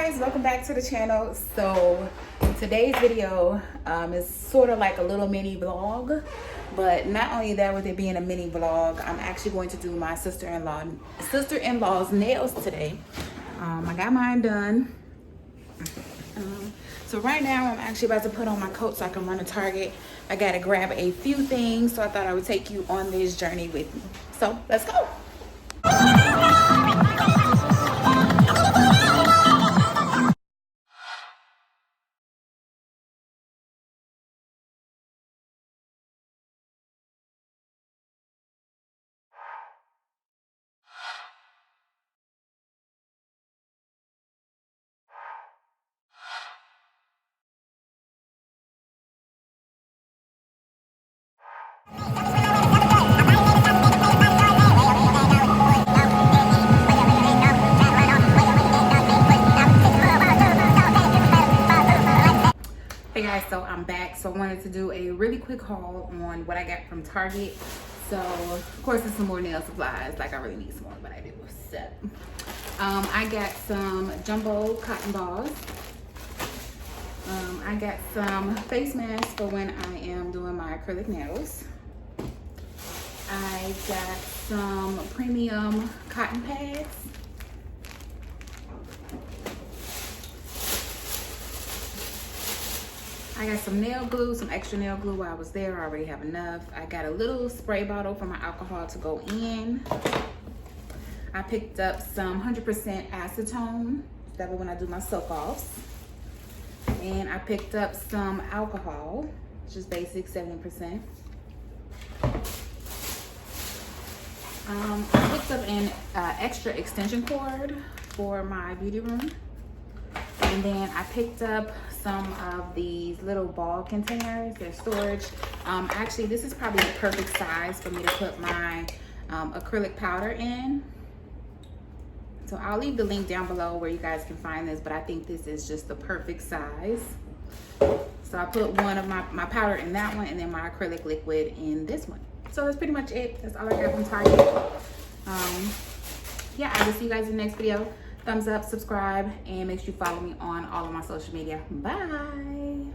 guys, welcome back to the channel. So today's video is sort of like a little mini vlog, but not only that, with it being a mini vlog, I'm actually going to do my sister-in-law's nails today. I got mine done. So right now I'm actually about to put on my coat so I can run to Target. I gotta grab a few things, so I thought I would take you on this journey with me. So let's go. Hey guys, so I'm back. So I wanted to do a really quick haul on what I got from Target. So of course there's some more nail supplies, like I really need some more, but I do. So I got some jumbo cotton balls. I got some face masks for when I am doing my acrylic nails. I got some premium cotton pads. I got some nail glue, some extra nail glue while I was there. I already have enough. I got a little spray bottle for my alcohol to go in. I picked up some 100% acetone. That way when I do my soak offs. And I picked up some alcohol, just basic 70%. I picked up an extra extension cord for my beauty room. And then I picked up some of these little ball containers, their storage. Actually, this is probably the perfect size for me to put my acrylic powder in. So I'll leave the link down below where you guys can find this, but I think this is just the perfect size. So I put one of my powder in that one and then my acrylic liquid in this one. So that's pretty much it. That's all I got from Target. Yeah, I will see you guys in the next video. Thumbs up, subscribe, and make sure you follow me on all of my social media. Bye.